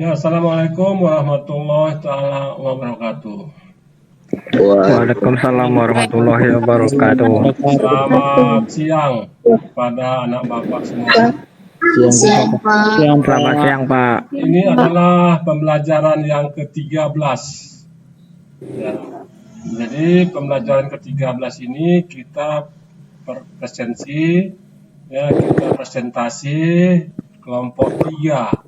Ya, Assalamualaikum warahmatullahi taala wabarakatuh. Waalaikumsalam warahmatullahi wabarakatuh. Selamat siang pada anak bapak semua. Siang, Pak. Selamat siang, Pak. Ini adalah pembelajaran yang ke-13. Ya. Jadi pembelajaran ke-13 ini kita kita presentasi kelompok 3.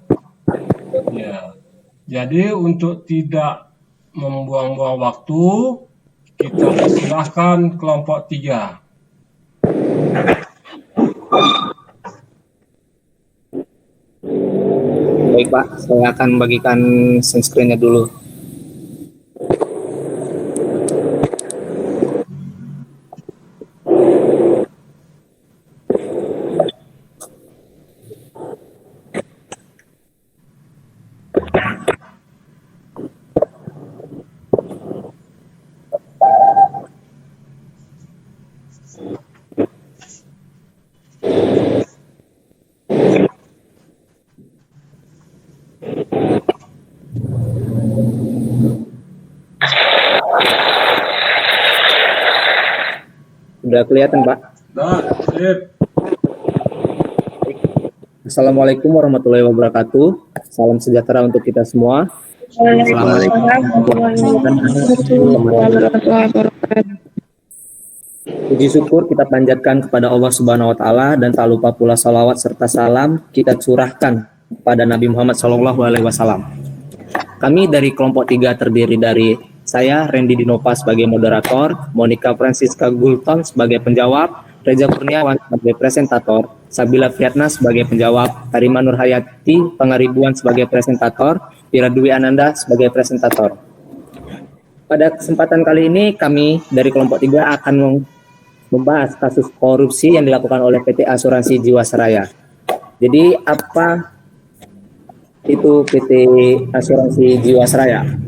Ya. Jadi untuk tidak membuang-buang waktu, kita persilahkan kelompok 3. Baik, Pak. Saya akan bagikan screen-nya dulu. Sudah kelihatan, Pak? Nah, sip. Assalamualaikum warahmatullahi wabarakatuh. Salam sejahtera untuk kita semua. Puji syukur kita panjatkan kepada Allah Subhanahu wa taala dan tak lupa pula salawat serta salam kita curahkan pada Nabi Muhammad SAW. Kami dari kelompok 3 terdiri dari saya, Randy Dinopa sebagai moderator, Monica Francisca Gulton sebagai penjawab, Reza Kurniawan sebagai presentator, Sabila Fiatna sebagai penjawab, Tarima Nurhayati Pangaribuan sebagai presentator, Pira Dwi Ananda sebagai presentator. Pada kesempatan kali ini kami dari kelompok 3 akan membahas kasus korupsi yang dilakukan oleh PT Asuransi Jiwasraya. Jadi apa itu PT Asuransi Jiwasraya?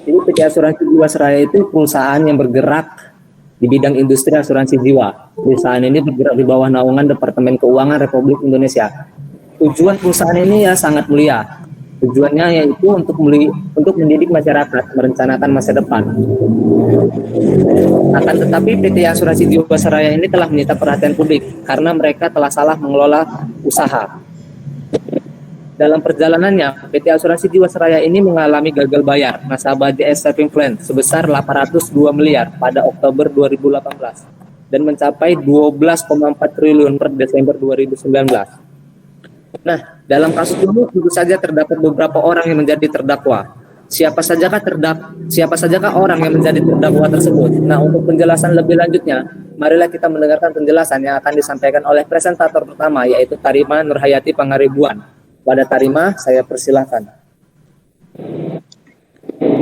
Jadi PT Asuransi Jiwasraya itu perusahaan yang bergerak di bidang industri asuransi jiwa. Perusahaan ini bergerak di bawah naungan Departemen Keuangan Republik Indonesia. Tujuan perusahaan ini ya sangat mulia. Tujuannya yaitu untuk mendidik masyarakat merencanakan masa depan. Akan tetapi PT Asuransi Jiwasraya ini telah menyita perhatian publik karena mereka telah salah mengelola usaha. Dalam perjalanannya, PT Asuransi Jiwasraya ini mengalami gagal bayar nasabah JS Saving Plan sebesar 802 miliar pada Oktober 2018 dan mencapai 12,4 triliun per Desember 2019. Nah, dalam kasus ini tentu saja terdapat beberapa orang yang menjadi terdakwa. Siapa sajakah orang yang menjadi terdakwa tersebut? Nah, untuk penjelasan lebih lanjutnya, marilah kita mendengarkan penjelasan yang akan disampaikan oleh presentator pertama, yaitu Tarima Nurhayati Pangaribuan. Pada Tarima, saya persilahkan.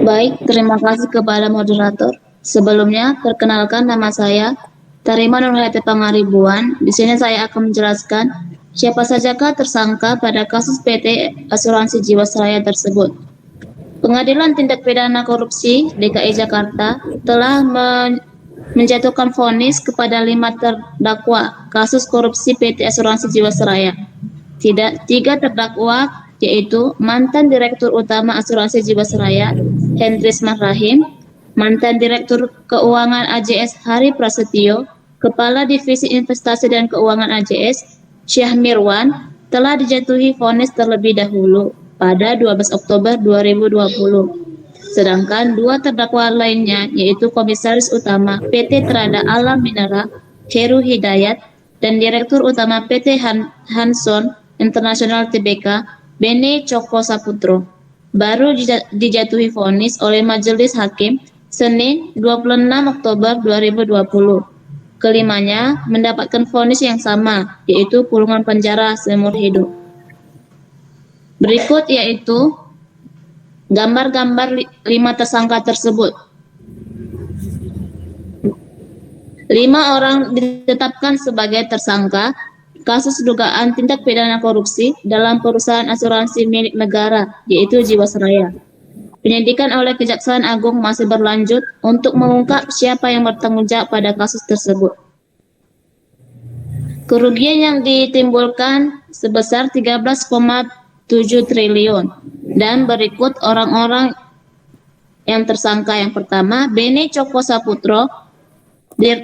Baik, terima kasih kepada moderator. Sebelumnya, perkenalkan nama saya Tarima Nurhayati Pangaribuan. Di sini saya akan menjelaskan siapa sajakah tersangka pada kasus PT Asuransi Jiwasraya tersebut. Pengadilan Tindak Pidana Korupsi DKI Jakarta telah menjatuhkan vonis kepada 5 terdakwa kasus korupsi PT Asuransi Jiwasraya. 3 terdakwa yaitu mantan Direktur Utama Asuransi Jiwasraya Hendris Marrahim, mantan Direktur Keuangan AJS Hari Prasetyo, Kepala Divisi Investasi dan Keuangan AJS Syah Mirwan telah dijatuhi vonis terlebih dahulu pada 12 Oktober 2020. Sedangkan 2 terdakwa lainnya yaitu Komisaris Utama PT Trada Alam Minera Heru Hidayat dan Direktur Utama PT Hanson International Tbk Beni Cokro Saputro baru dijatuhi vonis oleh Majelis Hakim Senin 26 Oktober 2020. Kelimanya mendapatkan vonis yang sama, yaitu kurungan penjara seumur hidup. Berikut yaitu gambar-gambar 5 tersangka tersebut. 5 orang ditetapkan sebagai tersangka kasus dugaan tindak pidana korupsi dalam perusahaan asuransi milik negara, yaitu Jiwasraya. Penyidikan oleh Kejaksaan Agung masih berlanjut untuk mengungkap siapa yang bertanggung jawab pada kasus tersebut. Kerugian yang ditimbulkan sebesar 13,7 triliun. Dan berikut orang-orang yang tersangka. Yang pertama, Beni Cokro Saputro,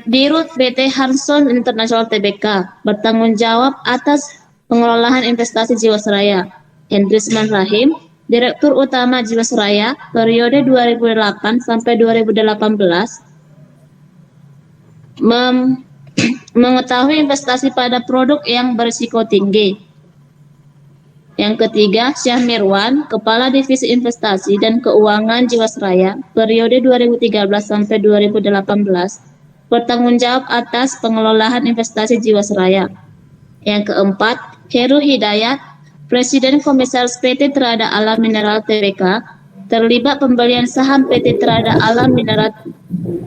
Dirut PT Hanson International Tbk, bertanggung jawab atas pengelolaan investasi Jiwasraya. Hendrisman Rahim, Direktur Utama Jiwasraya periode 2008 sampai 2018, mengetahui investasi pada produk yang berisiko tinggi. Yang ketiga, Syah Mirwan, Kepala Divisi Investasi dan Keuangan Jiwasraya periode 2013 sampai 2018, bertanggung jawab atas pengelolaan investasi Jiwasraya. Yang keempat, Heru Hidayat, Presiden Komisaris PT Terada Alam Mineral Tbk, terlibat pembelian saham PT Terada Alam Mineral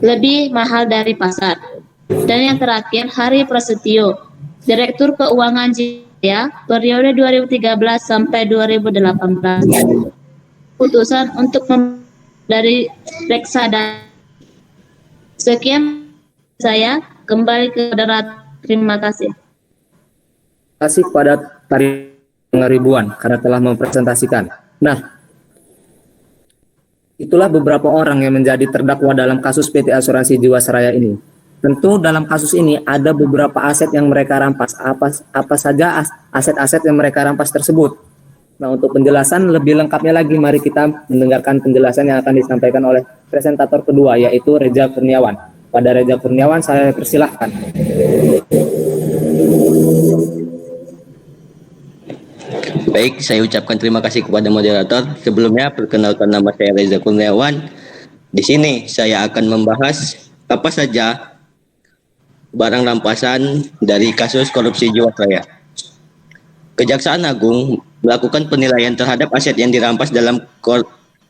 lebih mahal dari pasar. Dan yang terakhir, Hari Prasetyo, Direktur Keuangan Jiwasraya periode 2013 sampai 2018. Putusan untuk dari Reksadana. Sekian saya, kembali ke moderator. Terima kasih. Terima kasih kepada Tarima Pangaribuan karena telah mempresentasikan. Nah, itulah beberapa orang yang menjadi terdakwa dalam kasus PT Asuransi Jiwasraya ini. Tentu dalam kasus ini ada beberapa aset yang mereka rampas. Apa saja aset-aset yang mereka rampas tersebut? Nah, untuk penjelasan lebih lengkapnya lagi, mari kita mendengarkan penjelasan yang akan disampaikan oleh presentator kedua, yaitu Reza Kurniawan. Pada Reza Kurniawan, saya persilahkan. Baik, saya ucapkan terima kasih kepada moderator. Sebelumnya, perkenalkan nama saya Reza Kurniawan. Di sini saya akan membahas apa saja barang rampasan dari kasus korupsi Jiwasraya. Kejaksaan Agung melakukan penilaian terhadap aset yang dirampas dalam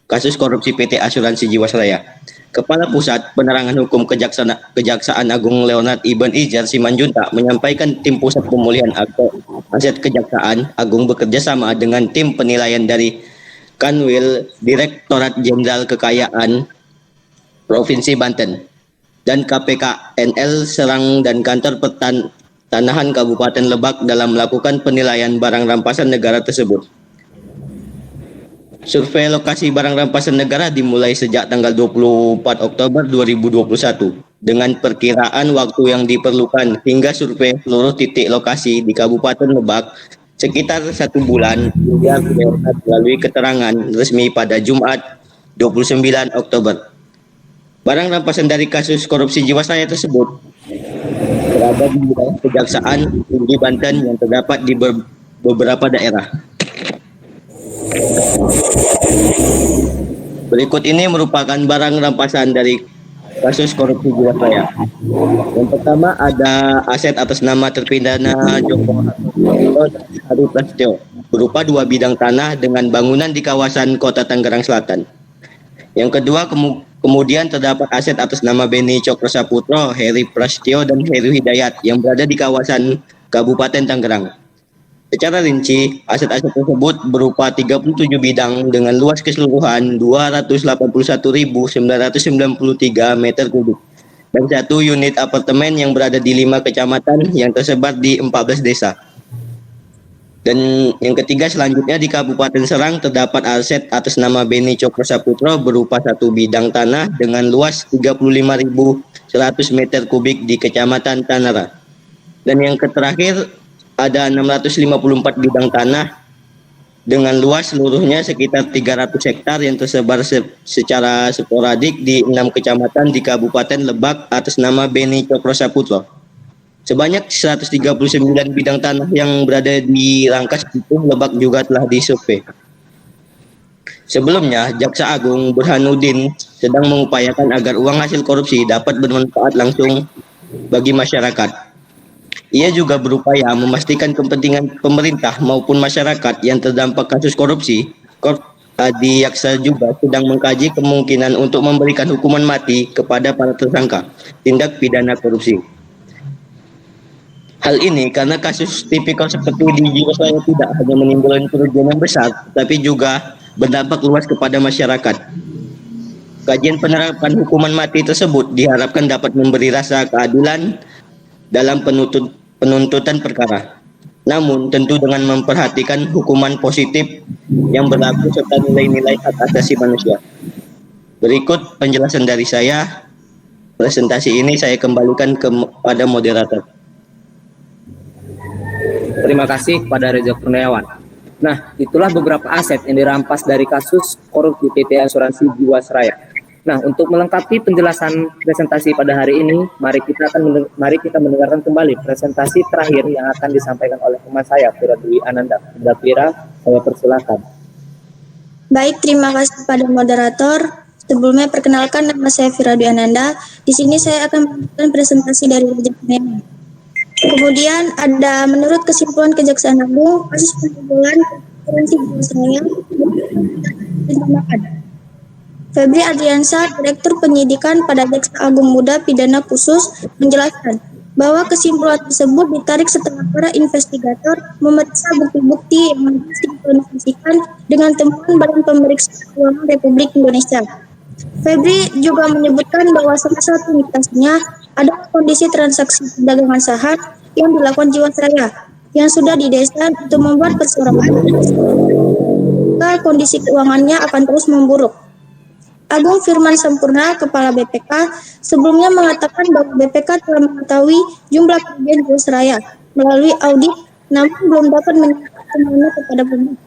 kasus korupsi PT Asuransi Jiwasraya. Kepala Pusat Penerangan Hukum Kejaksaan Agung Leonard Ibn Ijar Simanjuntak menyampaikan tim Pusat Pemulihan Aset Kejaksaan Agung bekerja sama dengan tim penilaian dari Kanwil Direktorat Jenderal Kekayaan Provinsi Banten dan KPK NL Serang dan Kantor Pertanahan Kabupaten Lebak dalam melakukan penilaian barang rampasan negara tersebut. Survei lokasi barang rampasan negara dimulai sejak tanggal 24 Oktober 2021 dengan perkiraan waktu yang diperlukan hingga survei seluruh titik lokasi di Kabupaten Lebak sekitar 1 bulan hingga melalui keterangan resmi pada Jumat 29 Oktober. Barang rampasan dari kasus korupsi Jiwasraya tersebut berada di wilayah Kejaksaan Tinggi Banten yang terdapat di beberapa daerah. Berikut ini merupakan barang rampasan dari kasus korupsi Jiwasraya. Yang pertama ada aset atas nama terpidana Joko Hari Prasetyo berupa 2 bidang tanah dengan bangunan di kawasan Kota Tangerang Selatan. Yang kedua kemudian terdapat aset atas nama Beni Cokro Saputro, Heri Prasetyo dan Heru Hidayat yang berada di kawasan Kabupaten Tangerang. Secara rinci, aset-aset tersebut berupa 37 bidang dengan luas keseluruhan 281.993 meter kubik dan 1 unit apartemen yang berada di 5 kecamatan yang tersebar di 14 desa. Dan yang ketiga selanjutnya di Kabupaten Serang terdapat aset atas nama Beni Cokro Saputro berupa 1 bidang tanah dengan luas 35.100 meter kubik di Kecamatan Tanara. Dan yang terakhir ada 654 bidang tanah dengan luas seluruhnya sekitar 300 hektar yang tersebar secara sporadik di 6 kecamatan di Kabupaten Lebak atas nama Beni Cokro Saputro. Sebanyak 139 bidang tanah yang berada di Rangkas Bitung Lebak juga telah disurvei. Sebelumnya, Jaksa Agung Burhanuddin sedang mengupayakan agar uang hasil korupsi dapat bermanfaat langsung bagi masyarakat. Ia juga berupaya memastikan kepentingan pemerintah maupun masyarakat yang terdampak kasus korupsi. Adi Yaksa juga sedang mengkaji kemungkinan untuk memberikan hukuman mati kepada para tersangka tindak pidana korupsi. Hal ini karena kasus tipikal seperti di Jiwasraya tidak hanya menimbulkan kerugian yang besar, tapi juga berdampak luas kepada masyarakat. Kajian penerapan hukuman mati tersebut diharapkan dapat memberi rasa keadilan dalam penuntutan perkara. namun tentu dengan memperhatikan hukuman positif yang berlaku serta nilai-nilai hak asasi manusia. Berikut penjelasan dari saya. Presentasi ini saya kembalikan kepada moderator. Terima kasih kepada Reza Kurniawan. Nah, itulah beberapa aset yang dirampas dari kasus korupsi PT Asuransi Jiwasraya. Nah, untuk melengkapi penjelasan presentasi pada hari ini, mari kita mendengarkan kembali presentasi terakhir yang akan disampaikan oleh teman saya, Pira Dwi Ananda. Pira, saya persilakan. Baik, terima kasih kepada moderator. Sebelumnya perkenalkan, nama saya Pira Dwi Ananda. Di sini saya akan memberikan presentasi dari Reza Kurniawan. Kemudian ada menurut kesimpulan Kejaksaan Agung, kasus pembobolan asuransi Jiwasraya ditambahkan. Febri Adriansa, Direktur Penyidikan pada Jaksa Agung Muda Pidana Khusus, menjelaskan bahwa kesimpulan tersebut ditarik setelah para investigator memeriksa bukti-bukti yang disinkronisasikan dengan temuan Badan Pemeriksa Keuangan Republik Indonesia. Febri juga menyebutkan bahwa salah satu indikasinya adalah kondisi transaksi perdagangan saham yang dilakukan Jiwasraya yang sudah didesain untuk membuat perseroan jika kondisi keuangannya akan terus memburuk. Agung Firman Sampurna, Kepala BPK, sebelumnya mengatakan bahwa BPK telah mengetahui jumlah kerugian Jiwasraya melalui audit, namun belum dapat menyatakan semuanya kepada publik.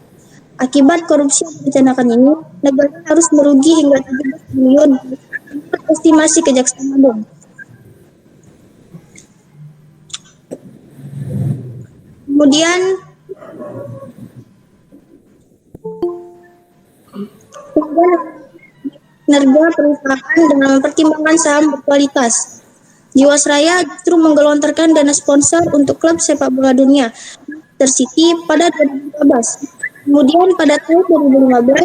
Akibat korupsi yang direncanakan ini, negara harus merugi hingga 17 triliun menurut estimasi Kejaksaan Agung. Kemudian kinerja perusahaan dengan mempertimbangkan saham berkualitas. Jiwasraya justru menggelontorkan dana sponsor untuk klub sepak bola dunia Manchester City pada 2015. Kemudian pada tahun 2015,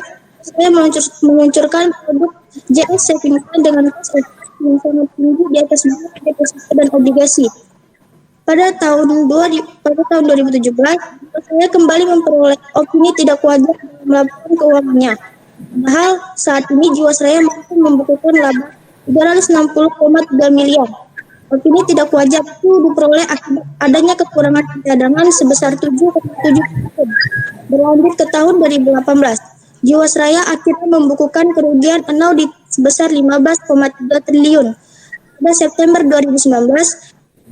saya meluncurkan produk JS Saving Plan dengan kos yang sangat tinggi di atas bunga deposito dan obligasi. Pada tahun 2017, saya kembali memperoleh opini tidak wajar dalam laporan keuangannya. Padahal saat ini Jiwasraya mampu membukukan laba 360,3 miliar. Opini tidak wajar itu diperoleh akibat adanya kekurangan cadangan sebesar 7,7 triliun. Berlanjut ke tahun 2018, Jiwasraya akhirnya membukukan kerugian anual sebesar 15,3 triliun. Pada September 2019,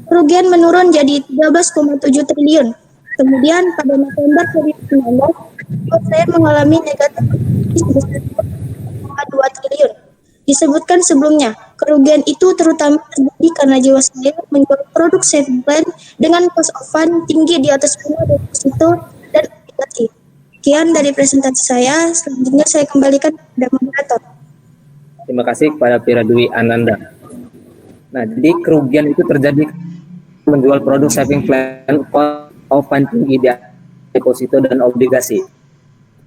kerugian menurun jadi 13,7 triliun. Kemudian pada November 2019, Jiwasraya mengalami negatif sebesar 2 triliun. Disebutkan sebelumnya, kerugian itu terutama terjadi karena Jiwasraya menjual produk saving plan dengan cost of fund tinggi di atas bunga deposito dan obligasi. Sekian dari presentasi saya, selanjutnya saya kembalikan kepada moderator. Terima kasih kepada Pira Dwi Ananda. Nah, jadi kerugian itu terjadi menjual produk saving plan of fund tinggi di deposito dan obligasi.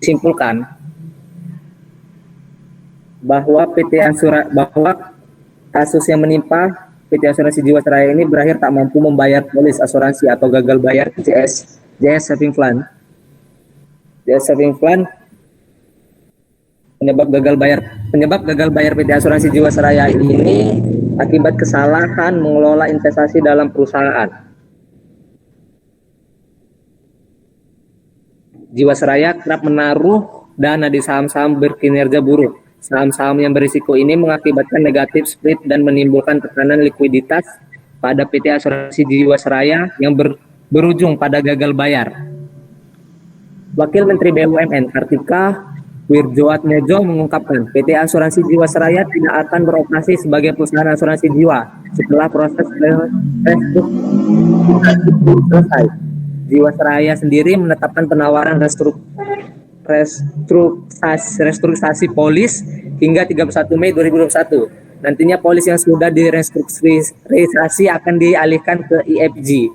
Simpulkan bahwa kasus yang menimpa PT Asuransi Jiwasraya ini berakhir tak mampu membayar polis asuransi atau gagal bayar JS Saving Plan. JS Saving Plan penyebab gagal bayar PT Asuransi Jiwasraya ini akibat kesalahan mengelola investasi dalam perusahaan. Jiwasraya kerap menaruh dana di saham-saham berkinerja buruk. Saham-saham yang berisiko ini mengakibatkan negatif spread dan menimbulkan tekanan likuiditas pada PT Asuransi Jiwasraya yang berujung pada gagal bayar. Wakil Menteri BUMN Kartika Wirjoatmojo mengungkapkan PT Asuransi Jiwasraya tidak akan beroperasi sebagai perusahaan asuransi jiwa setelah proses restrukturisasi selesai. Jiwasraya sendiri menetapkan penawaran restrukturisasi polis hingga 31 Mei 2021. Nantinya polis yang sudah direstrukturisasi akan dialihkan ke IFG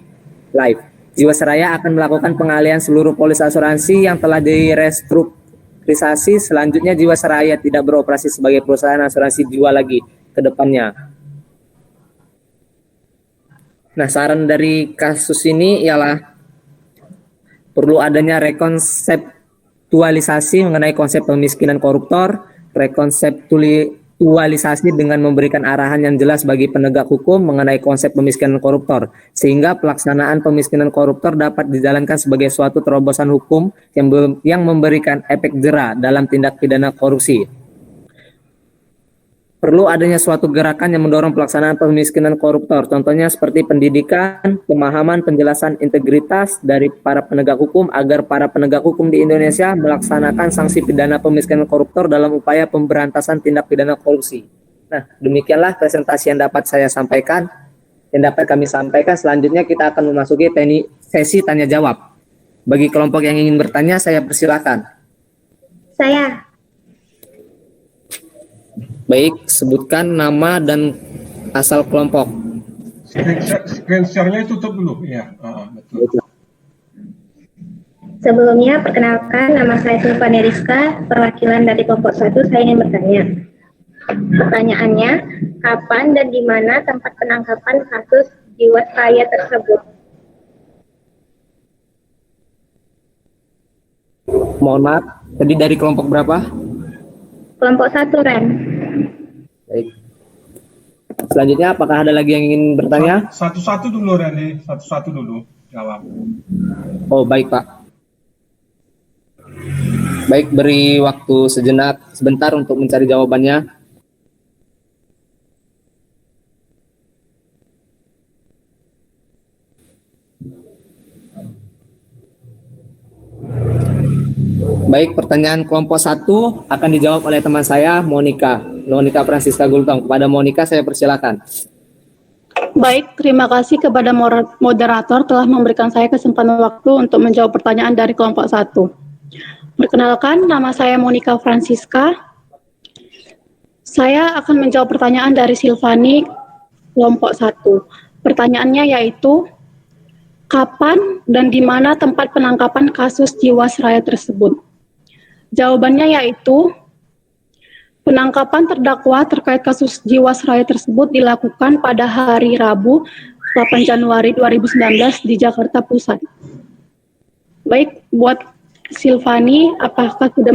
Life. Jiwasraya akan melakukan pengalihan seluruh polis asuransi yang telah direstrukturisasi. Selanjutnya Jiwasraya tidak beroperasi sebagai perusahaan asuransi jiwa lagi ke depannya. Nah, saran dari kasus ini ialah perlu adanya rekonseptualisasi mengenai konsep pemiskinan koruptor, aktualisasi dengan memberikan arahan yang jelas bagi penegak hukum mengenai konsep pemiskinan koruptor, sehingga pelaksanaan pemiskinan koruptor dapat dijalankan sebagai suatu terobosan hukum yang memberikan efek jera dalam tindak pidana korupsi. Perlu adanya suatu gerakan yang mendorong pelaksanaan pemiskinan koruptor, contohnya seperti pendidikan, pemahaman, penjelasan integritas dari para penegak hukum agar para penegak hukum di Indonesia melaksanakan sanksi pidana pemiskinan koruptor dalam upaya pemberantasan tindak pidana korupsi. Nah, demikianlah presentasi yang dapat saya sampaikan, yang dapat kami sampaikan. Selanjutnya kita akan memasuki sesi tanya jawab. Bagi kelompok yang ingin bertanya, saya persilakan. Saya. Baik, sebutkan nama dan asal kelompok. Screen share-nya tutup dulu. Ya, betul. Sebelumnya, perkenalkan nama saya Silvani Rizka, perwakilan dari kelompok 1. Saya ingin bertanya. Pertanyaannya, kapan dan di mana tempat penangkapan kasus Jiwasraya tersebut? Mohon maaf, tadi dari kelompok berapa? Kelompok 1, Ren. Baik. Selanjutnya, apakah ada lagi yang ingin bertanya? Satu-satu dulu, Randy. Satu-satu dulu jawab. Oh, baik, Pak. Baik, beri waktu sebentar untuk mencari jawabannya. Baik, pertanyaan kelompok 1 akan dijawab oleh teman saya, Monica Francisca Gultong. Kepada Monica, saya persilakan. Baik, terima kasih kepada moderator telah memberikan saya kesempatan waktu untuk menjawab pertanyaan dari kelompok 1. Perkenalkan, nama saya Monica Francisca. Saya akan menjawab pertanyaan dari Silvani, kelompok 1. Pertanyaannya yaitu, kapan dan di mana tempat penangkapan kasus Jiwasraya tersebut? Jawabannya yaitu, penangkapan terdakwa terkait kasus Jiwasraya tersebut dilakukan pada hari Rabu 8 Januari 2019 di Jakarta Pusat. Baik, buat Silvani, apakah sudah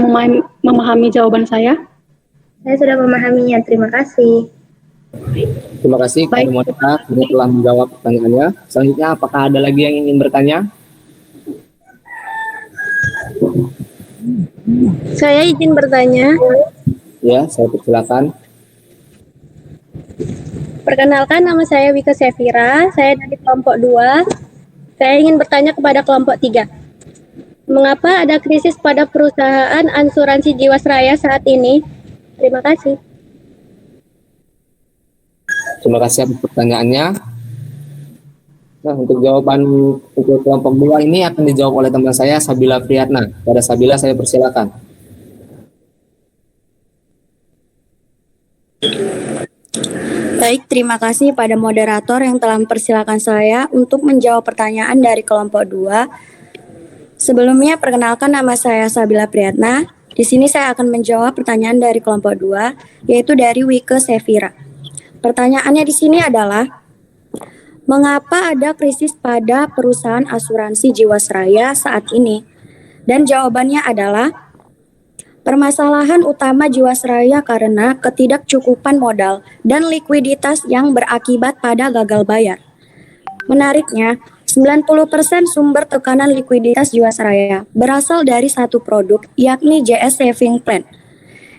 memahami jawaban saya? Saya sudah memahaminya, terima kasih. Terima kasih kepada Monica sudah telah menjawab pertanyaannya. Selanjutnya, apakah ada lagi yang ingin bertanya? Saya izin bertanya. Ya, saya persilakan. Perkenalkan, nama saya Wika Sefira, saya dari kelompok 2. Saya ingin bertanya kepada kelompok 3. Mengapa ada krisis pada perusahaan asuransi Jiwasraya saat ini? Terima kasih. Terima kasih atas pertanyaannya. Nah, untuk jawaban untuk kelompok 2 ini akan dijawab oleh teman saya, Sabila Priyatna. Pada Sabila, saya persilakan. Baik, terima kasih pada moderator yang telah mempersilakan saya untuk menjawab pertanyaan dari kelompok 2. Sebelumnya, perkenalkan nama saya Sabila Priyatna. Di sini saya akan menjawab pertanyaan dari kelompok 2, yaitu dari Wike Sefira. Pertanyaannya di sini adalah, mengapa ada krisis pada perusahaan asuransi Jiwasraya saat ini? Dan jawabannya adalah, permasalahan utama Jiwasraya karena ketidakcukupan modal dan likuiditas yang berakibat pada gagal bayar. Menariknya, 90% sumber tekanan likuiditas Jiwasraya berasal dari satu produk, yakni JS Saving Plan.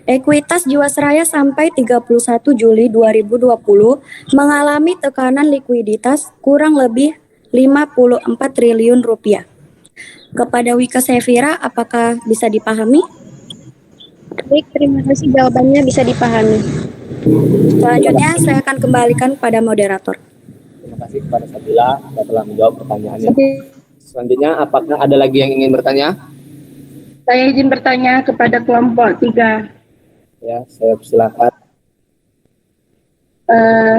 Ekuitas Jiwasraya sampai 31 Juli 2020 mengalami tekanan likuiditas kurang lebih 54 triliun rupiah. Kepada Wika Sefira, apakah bisa dipahami? Baik, terima kasih, jawabannya bisa dipahami. Selanjutnya saya akan kembalikan pada moderator. Terima kasih kepada Sabila yang telah menjawab pertanyaannya. Selanjutnya, apakah ada lagi yang ingin bertanya? Saya izin bertanya kepada kelompok 3. Ya, saya persilakan.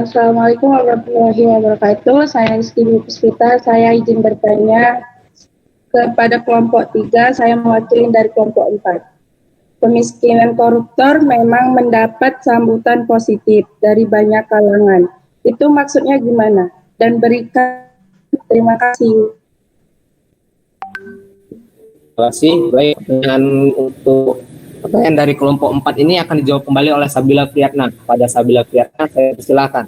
Assalamualaikum warahmatullahi wabarakatuh. Saya Rizky Puspita. Saya izin bertanya kepada kelompok 3. Saya mewakili dari kelompok 4. Pemiskinan koruptor memang mendapat sambutan positif dari banyak kalangan. Itu maksudnya gimana? Dan berikan terima kasih. Terima kasih. Baik, pertanyaan untuk Pertanyaan dari kelompok 4 ini akan dijawab kembali oleh Sabila Priyatna. Pada Sabila Priyatna, saya persilakan.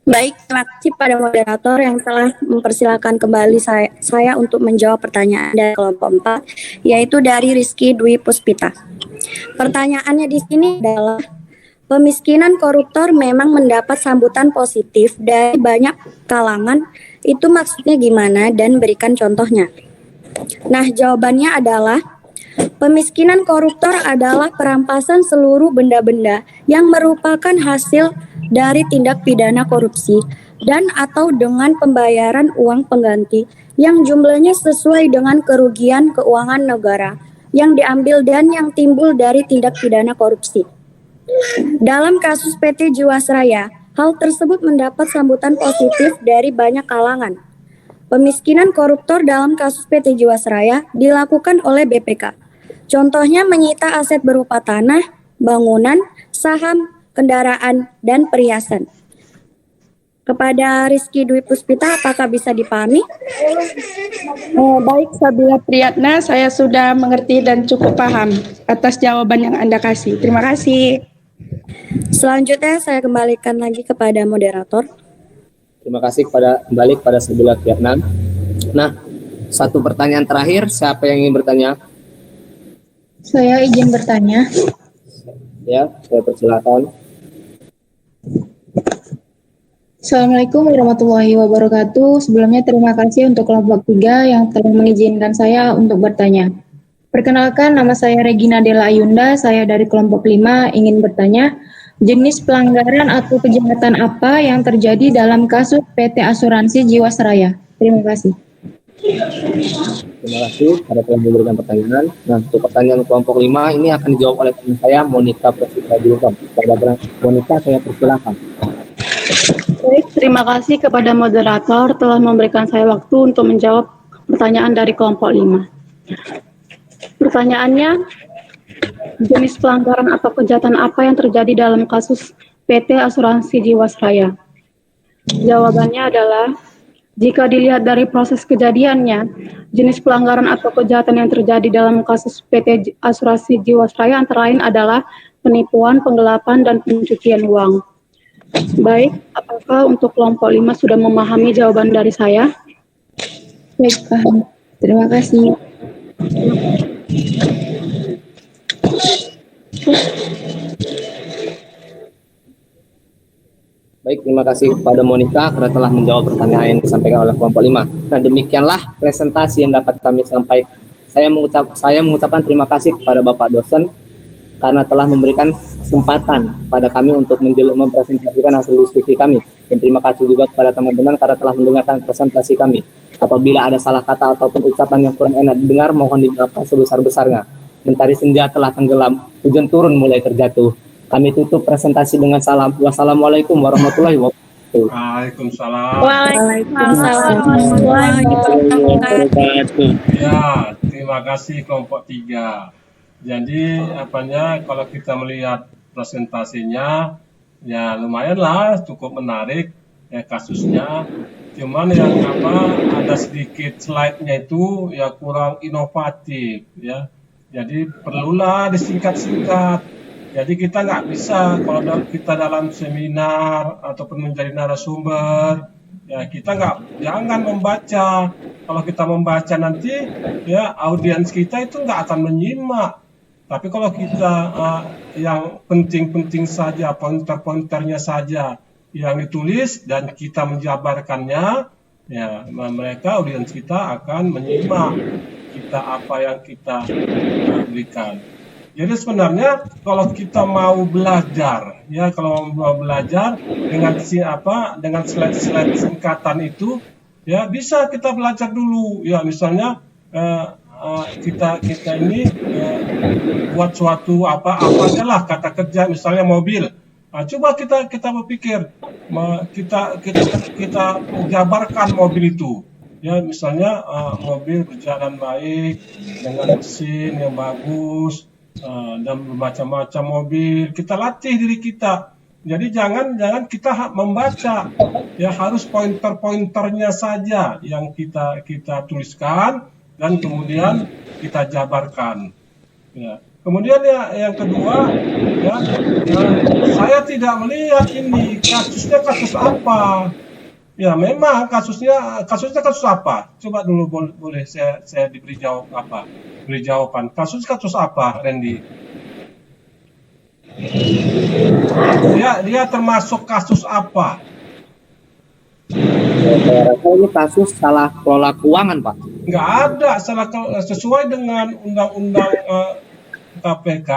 Baik, terima kasih pada moderator yang telah mempersilakan kembali saya untuk menjawab pertanyaan dari kelompok 4, yaitu dari Rizky Dwi Puspita. Pertanyaannya di sini adalah, pemiskinan koruptor memang mendapat sambutan positif dari banyak kalangan, itu maksudnya gimana dan berikan contohnya. Nah, jawabannya adalah, pemiskinan koruptor adalah perampasan seluruh benda-benda yang merupakan hasil dari tindak pidana korupsi dan atau dengan pembayaran uang pengganti yang jumlahnya sesuai dengan kerugian keuangan negara yang diambil dan yang timbul dari tindak pidana korupsi. Dalam kasus PT Jiwasraya, hal tersebut mendapat sambutan positif dari banyak kalangan. Pemiskinan koruptor dalam kasus PT Jiwasraya dilakukan oleh BPK. Contohnya menyita aset berupa tanah, bangunan, saham, kendaraan, dan perhiasan. Kepada Rizky Dwi Puspita, apakah bisa dipahami? Baik, Sabila Priyatna, saya sudah mengerti dan cukup paham atas jawaban yang Anda kasih. Terima kasih. Selanjutnya saya kembalikan lagi kepada moderator. Terima kasih kembali kepada Sabila Priyatna. Nah, satu pertanyaan terakhir, siapa yang ingin bertanya? Saya izin bertanya. Ya, saya persilakan. Assalamualaikum warahmatullahi wabarakatuh. Sebelumnya terima kasih untuk kelompok 3 yang telah mengizinkan saya untuk bertanya. Perkenalkan, nama saya Regina Della Ayunda, saya dari kelompok 5 ingin bertanya, jenis pelanggaran atau kejahatan apa yang terjadi dalam kasus PT Asuransi Jiwasraya? Terima kasih. Terima kasih pada telah memberikan pertanyaan. Nah, untuk pertanyaan kelompok 5 ini akan dijawab oleh teman saya, Monica Prasetya Julkom. Pada Monica, saya persilakan. Baik, terima kasih kepada moderator telah memberikan saya waktu untuk menjawab pertanyaan dari kelompok 5. Pertanyaannya, jenis pelanggaran atau kejahatan apa yang terjadi dalam kasus PT Asuransi Jiwasraya? Jawabannya adalah, jika dilihat dari proses kejadiannya, jenis pelanggaran atau kejahatan yang terjadi dalam kasus PT Asuransi Jiwasraya antara lain adalah penipuan, penggelapan, dan pencucian uang. Baik, apakah untuk kelompok 5 sudah memahami jawaban dari saya? Baik, paham. Terima kasih. Baik, terima kasih kepada Monica karena telah menjawab pertanyaan yang disampaikan oleh kelompok 5. Nah, demikianlah presentasi yang dapat kami sampaikan. Saya mengucapkan terima kasih kepada Bapak dosen karena telah memberikan kesempatan pada kami untuk mempresentasikan hasil diskusi kami. Dan terima kasih juga kepada teman-teman karena telah mendengarkan presentasi kami. Apabila ada salah kata ataupun ucapan yang kurang enak didengar, mohon dimaafkan sebesar-besarnya. Mentari senja telah tenggelam, hujan turun mulai terjatuh. Kami tutup presentasi dengan salam. Wassalamualaikum warahmatullahi wabarakatuh. Waalaikumsalam. Waalaikumsalam warahmatullahi wabarakatuh. Ya, terima kasih kelompok 3. Jadi kalau kita melihat presentasinya, ya lumayanlah, cukup menarik ya kasusnya. Cuman yang ada sedikit slide-nya itu ya kurang inovatif ya. Jadi perlulah disingkat-singkat. Jadi kita nggak bisa kalau kita dalam seminar ataupun menjadi narasumber, ya kita jangan membaca. Kalau kita membaca nanti ya audiens kita itu nggak akan menyimak. Tapi kalau kita yang penting-penting saja, pointer-pointernya saja yang ditulis dan kita menjabarkannya, ya mereka audiens kita akan menyimak kita apa yang kita berikan. Jadi sebenarnya kalau kita mau belajar, ya kalau mau belajar dengan slide-slide singkatan itu, ya bisa kita belajar dulu. Ya misalnya kita ini buat suatu apa aja lah kata kerja, misalnya mobil. Nah, coba kita berpikir, kita jabarkan mobil itu. Ya misalnya mobil berjalan baik dengan mesin yang bagus. Dan bermacam-macam mobil, kita latih diri kita. Jadi jangan kita membaca, ya harus pointer-pointernya saja yang kita tuliskan. dan kemudian kita jabarkan. Ya. Kemudian yang kedua, ya, saya tidak melihat ini kasusnya kasus apa. Ya memang kasusnya kasus apa? Coba dulu boleh saya diberi jawaban. Kasus apa, Randy? Dia termasuk kasus apa? Saya rasa ini kasus salah kelola keuangan, Pak. Nggak ada sesuai dengan undang-undang KPK,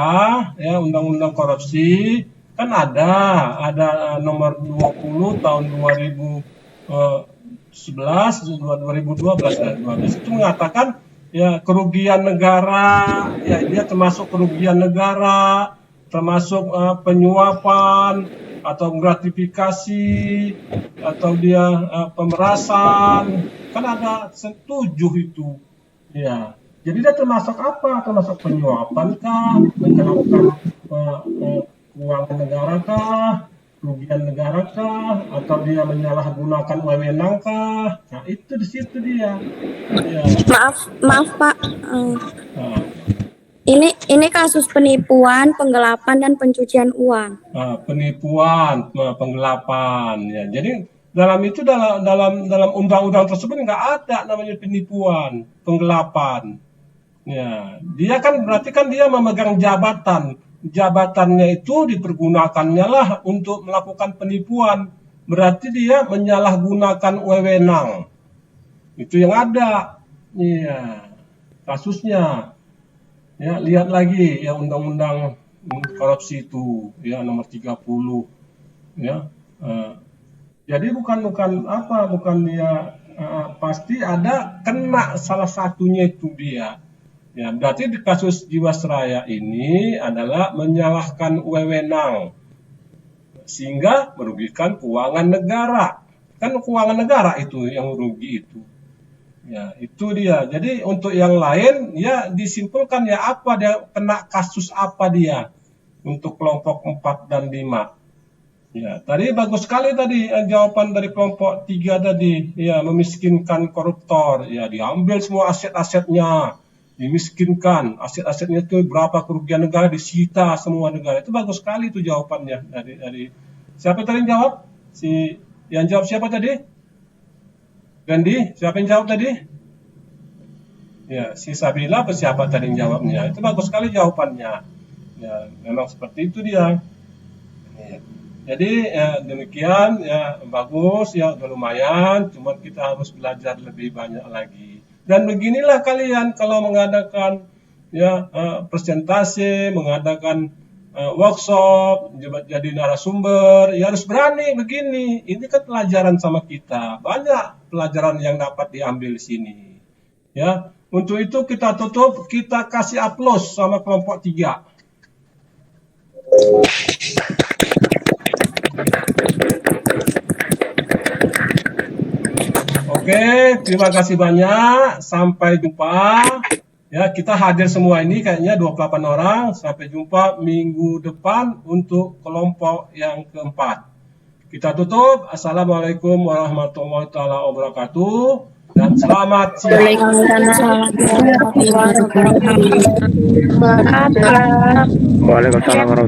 ya, undang-undang korupsi kan ada nomor 20 tahun 2012 itu mengatakan ya kerugian negara, ya dia termasuk kerugian negara, termasuk penyuapan atau gratifikasi atau dia pemerasan, kan ada 7 itu, ya. Jadi dia termasuk apa? Termasuk penyuapan kah, menjalankan keuangan negara kah, kerugian negara kah, atau dia menyalahgunakan wewenang kah? Nah itu di situ dia. Ya. Maaf Pak. Nah. Ini kasus penipuan, penggelapan dan pencucian uang. Penipuan, penggelapan, ya. Jadi dalam undang-undang tersebut nggak ada namanya penipuan, penggelapan. Ya, dia kan berarti kan dia memegang jabatan. Jabatannya itu dipergunakannya lah untuk melakukan penipuan. Berarti dia menyalahgunakan wewenang. Itu yang ada. Iya. Kasusnya. Ya, lihat lagi ya undang-undang korupsi itu ya nomor 30 ya. Jadi bukan dia pasti ada kena salah satunya itu dia. Ya, berarti di kasus Jiwasraya ini adalah menyalahkan wewenang sehingga merugikan keuangan negara. Kan keuangan negara itu yang rugi itu. Ya, itu dia. Jadi untuk yang lain ya disimpulkan ya apa dia kena kasus apa dia untuk kelompok 4 dan 5. Ya, tadi bagus sekali tadi jawaban dari kelompok 3 tadi. Ya, memiskinkan koruptor. Ya, diambil semua aset-asetnya. Dimiskinkan, aset-asetnya itu berapa kerugian negara disita semua negara. Itu bagus sekali itu jawabannya dari siapa tadi yang jawab? Yang jawab siapa tadi? Gandhi, siapa yang jawab tadi? Ya, si Sabila apa siapa tadi yang jawabnya? Itu bagus sekali jawabannya. Ya, memang seperti itu dia. Ya. Jadi ya, demikian ya bagus ya udah lumayan, cuma kita harus belajar lebih banyak lagi. Dan beginilah kalian kalau mengadakan ya presentasi, mengadakan workshop, jadi narasumber, ya harus berani begini. Ini kan pelajaran sama kita. Banyak pelajaran yang dapat diambil di sini. Ya, untuk itu kita tutup, kita kasih aplaus sama kelompok 3. Oke, terima kasih banyak. Sampai jumpa. Ya, kita hadir semua ini kayaknya 28 orang. Sampai jumpa minggu depan untuk kelompok yang keempat. Kita tutup. Assalamualaikum warahmatullahi wabarakatuh. Dan selamat siang. Waalaikumsalam warahmatullahi wabarakatuh.